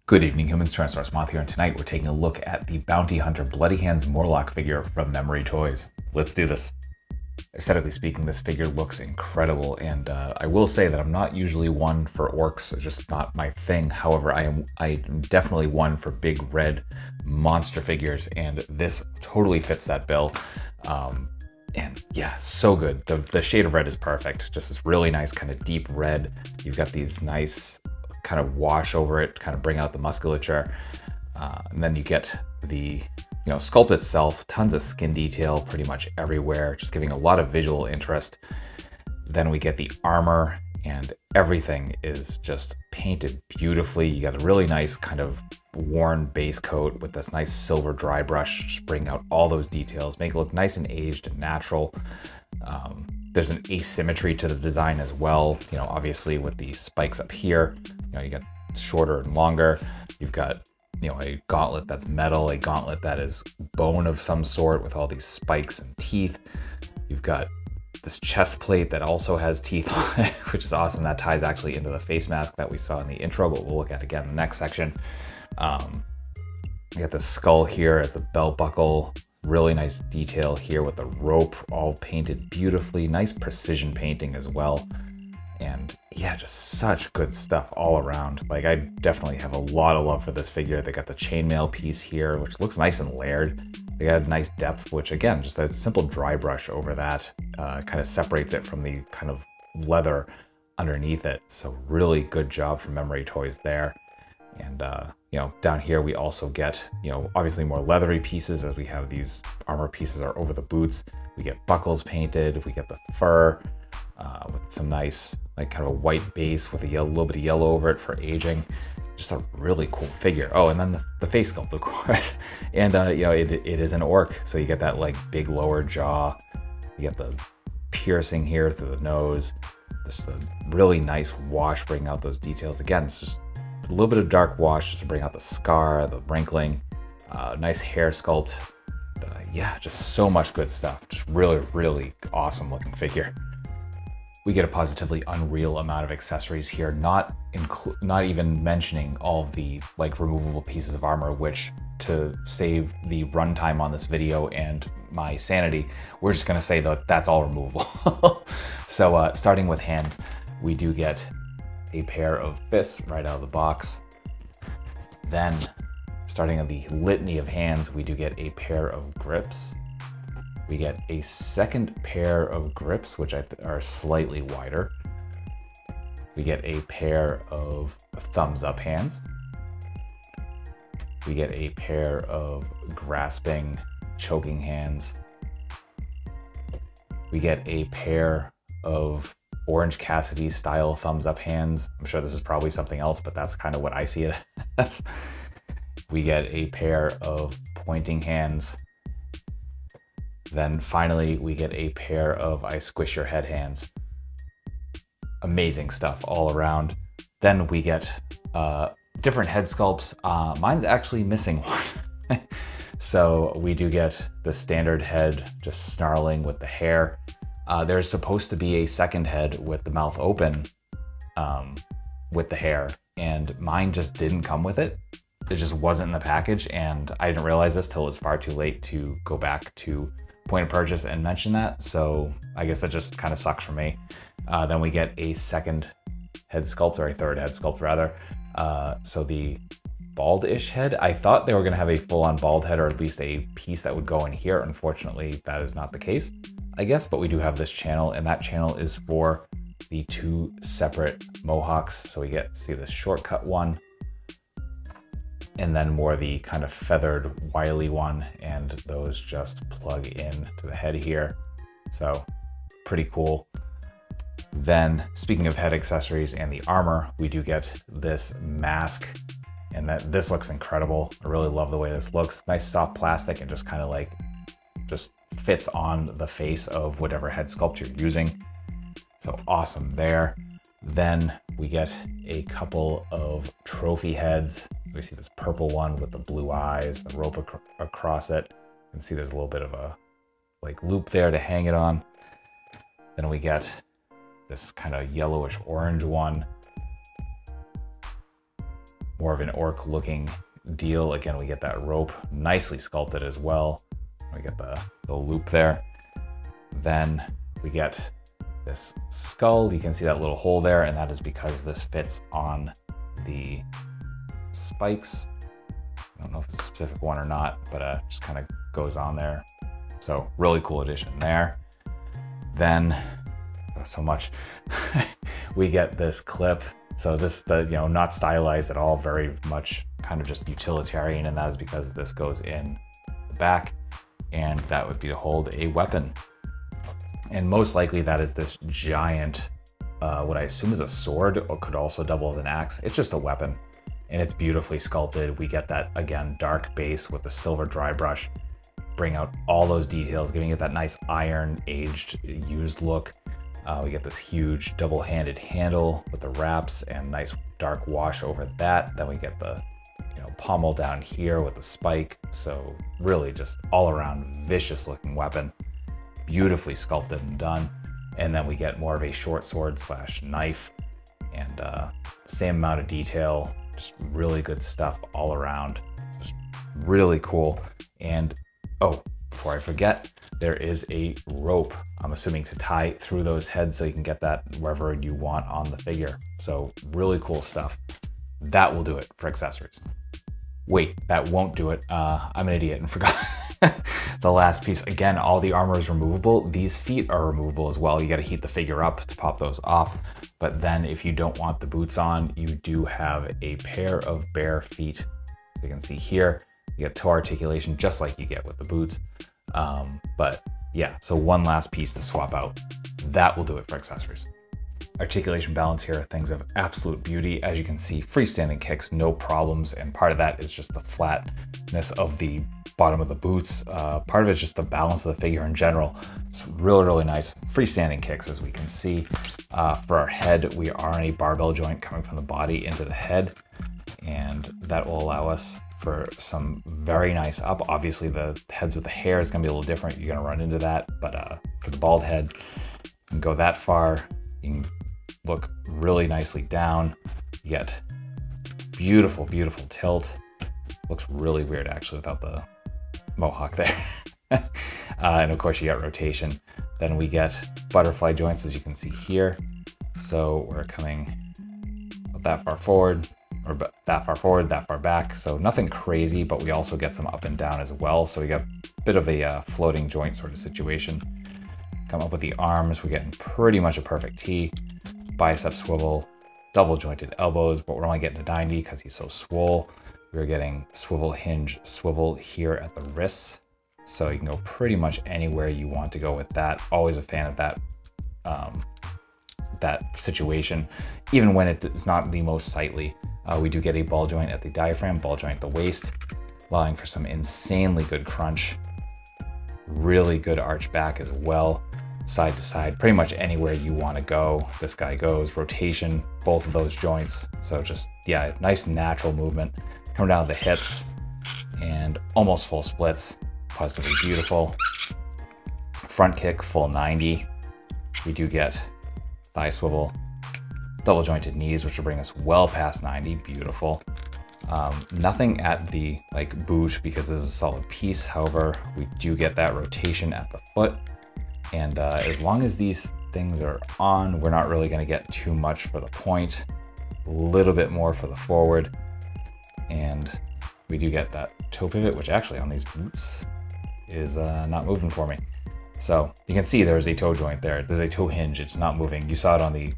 Good evening, humans. Tyrannosaurusmoth here, and tonight we're taking a look at the Bounty Hunter Bloody Hands Morlock figure from Memory Toys. Let's do this. Aesthetically speaking, this figure looks incredible, and I will say that I'm not usually one for orcs. It's just not my thing. However, I am definitely one for big red monster figures, and this totally fits that bill. And yeah, so good. The shade of red is perfect. Just this really nice kind of deep red. You've got these nice kind of wash over it, kind of bring out the musculature. And then you get the sculpt itself, tons of skin detail pretty much everywhere, just giving a lot of visual interest. Then we get the armor, and everything is just painted beautifully. You got a really nice kind of worn base coat with this nice silver dry brush, just bring out all those details, make it look nice and aged and natural. There's an asymmetry to the design as well, obviously with the spikes up here. You got shorter and longer. You've got a gauntlet that's metal, a gauntlet that is bone of some sort with all these spikes and teeth. You've got this chest plate that also has teeth on it, which is awesome. That ties actually into the face mask that we saw in the intro, but we'll look at again in the next section. You got the skull here as the belt buckle. Really nice detail here with the rope all painted beautifully. Nice precision painting as well. And yeah, just such good stuff all around. Like, I definitely have a lot of love for this figure. They got the chainmail piece here, which looks nice and layered. They got a nice depth, which again, just a simple dry brush over that kind of separates it from the kind of leather underneath it. So really good job from Memory Toys there. And down here we also get, obviously more leathery pieces, as we have these armor pieces are over the boots. We get buckles painted, we get the fur with some nice, like, kind of a white base with a little bit of yellow over it for aging. Just a really cool figure. Oh, and then the face sculpt, of course. And it is an orc, so you get that like big lower jaw. You get the piercing here through the nose. Just a really nice wash, bringing out those details. Again, it's just a little bit of dark wash just to bring out the scar, the wrinkling. Nice hair sculpt. Yeah, just so much good stuff. Just really, really awesome looking figure. We get a positively unreal amount of accessories here, not even mentioning all of the like removable pieces of armor, which, to save the runtime on this video and my sanity, we're just gonna say that that's all removable. So starting with hands, we do get a pair of fists right out of the box. Then starting on the litany of hands, we do get a pair of grips. We get a second pair of grips, which are slightly wider. We get a pair of thumbs up hands. We get a pair of grasping, choking hands. We get a pair of Orange Cassidy style thumbs up hands. I'm sure this is probably something else, but that's kind of what I see it as. We get a pair of pointing hands. Then finally, we get a pair of I squish your head hands. Amazing stuff all around. Then we get different head sculpts. Mine's actually missing one. So we do get the standard head just snarling with the hair. There's supposed to be a second head with the mouth open with the hair, and mine just didn't come with it. It just wasn't in the package, and I didn't realize this till it was far too late to go back to point of purchase and mention that. So I guess that just kind of sucks for me. Then we get a second head sculpt, or a third head sculpt rather. So the bald-ish head, I thought they were gonna have a full-on bald head, or at least a piece that would go in here. Unfortunately, that is not the case, I guess, but we do have this channel, and that channel is for the two separate mohawks. So we see this shortcut one, and then more the kind of feathered, wily one, and those just plug in to the head here. So pretty cool. Then, speaking of head accessories and the armor, we do get this mask, and this looks incredible. I really love the way this looks. Nice soft plastic, and just kind of like, just fits on the face of whatever head sculpt you're using. So awesome there. Then we get a couple of trophy heads. We see this purple one with the blue eyes, the rope across it. You can see there's a little bit of a like loop there to hang it on. Then we get this kind of yellowish orange one. more of an orc looking deal. Again, we get that rope nicely sculpted as well. We get the loop there. Then we get this skull. You can see that little hole there, and that is because this fits on the spikes. I don't know if it's a specific one or not, but just kind of goes on there. So really cool addition there. Then, so much, we get this clip. So this, not stylized at all, very much kind of just utilitarian, and that is because this goes in the back, and that would be to hold a weapon. And most likely that is this giant, what I assume is a sword, or could also double as an axe. It's just a weapon, and it's beautifully sculpted. We get that, again, dark base with the silver dry brush, bring out all those details, giving it that nice iron aged used look. We get this huge double-handed handle with the wraps and nice dark wash over that. Then we get the pommel down here with the spike. So really just all around vicious looking weapon, beautifully sculpted and done. And then we get more of a short sword / knife, and same amount of detail, just really good stuff all around. Just really cool. And oh, before I forget, there is a rope, I'm assuming, to tie through those heads so you can get that wherever you want on the figure. So really cool stuff. That will do it for accessories. Wait, that won't do it. I'm an idiot and forgot the last piece. Again, all the armor is removable. These feet are removable as well. You got to heat the figure up to pop those off. But then if you don't want the boots on, you do have a pair of bare feet. You can see here, you get toe articulation just like you get with the boots. But yeah, so one last piece to swap out. That will do it for accessories. Articulation balance here, things of absolute beauty. As you can see, freestanding kicks, no problems. And part of that is just the flatness of the bottom of the boots. Part of it is just the balance of the figure in general. It's really, really nice. Freestanding kicks, as we can see. For our head, we are on a barbell joint coming from the body into the head. And that will allow us for some very nice up. Obviously the heads with the hair is gonna be a little different. You're gonna run into that, but for the bald head, you can go that far. You can look really nicely down. You get beautiful, beautiful tilt. Looks really weird actually without the mohawk there. And of course you got rotation. Then we get butterfly joints, as you can see here. So we're coming that far forward, or that far forward, that far back. So nothing crazy, but we also get some up and down as well. So we got a bit of a floating joint sort of situation. Come up with the arms, we're getting pretty much a perfect T. Bicep swivel, double jointed elbows, but we're only getting to 90 because he's so swole. We're getting swivel hinge swivel here at the wrists. So you can go pretty much anywhere you want to go with that. Always a fan of that that situation, even when it's not the most sightly. We do get a ball joint at the diaphragm, ball joint at the waist, allowing for some insanely good crunch. Really good arch back as well, side to side, pretty much anywhere you want to go. This guy goes, rotation, both of those joints. So just, yeah, nice natural movement. Come down to the hips and almost full splits, positively beautiful. Front kick, full 90. We do get thigh swivel, double jointed knees, which will bring us well past 90, beautiful. Nothing at the boot because this is a solid piece. However, we do get that rotation at the foot. And as long as these things are on, we're not really gonna get too much for the point, a little bit more for the forward. And we do get that toe pivot, which actually on these boots is not moving for me. So you can see there's a toe joint there. There's a toe hinge, it's not moving. You saw it on the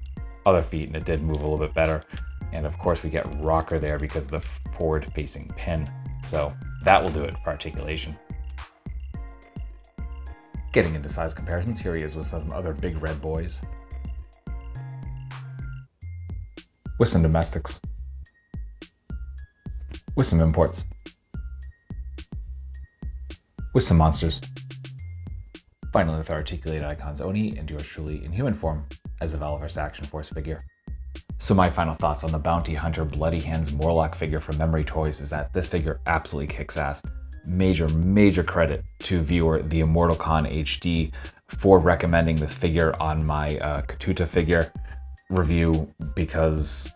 other feet and it did move a little bit better. And of course we get rocker there because of the forward facing pin. So that will do it for articulation. Getting into size comparisons, here he is with some other big red boys. With some domestics. With some imports. With some monsters. Finally with our articulated icons Oni and yours truly in human form as a Valverse Action Force figure. So my final thoughts on the Bounty Hunter Bloody Hands Morlock figure from Memory Toys is that this figure absolutely kicks ass. Major credit to viewer The Immortal Con HD for recommending this figure on my Katuta figure review, because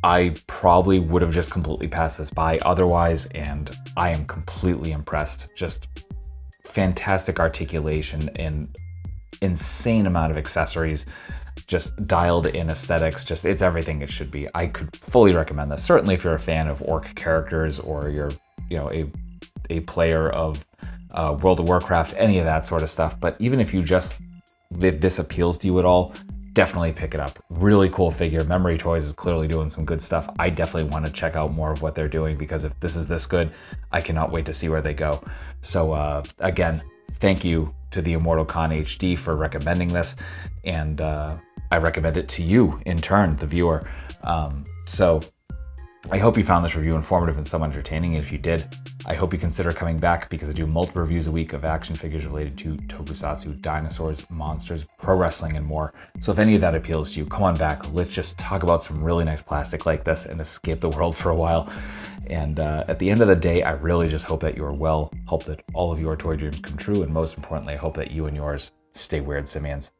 I probably would have just completely passed this by otherwise, and I am completely impressed. Just fantastic articulation and insane amount of accessories, just dialed in aesthetics. Just, it's everything it should be. I could fully recommend this. Certainly if you're a fan of orc characters, or you're, you know, a player of World of Warcraft, any of that sort of stuff. But even if this appeals to you at all, definitely pick it up. Really cool figure. Memory Toys is clearly doing some good stuff. I definitely want to check out more of what they're doing, because if this is this good, I cannot wait to see where they go. So again, thank you to the Immortal Con HD for recommending this, and I recommend it to you in turn, the viewer. So I hope you found this review informative and somewhat entertaining. If you did, I hope you consider coming back, because I do multiple reviews a week of action figures related to tokusatsu, dinosaurs, monsters, pro wrestling, and more. So if any of that appeals to you, come on back. Let's just talk about some really nice plastic like this and escape the world for a while. And at the end of the day, I really just hope that you are well, hope that all of your toy dreams come true, and most importantly, I hope that you and yours stay weird, simians.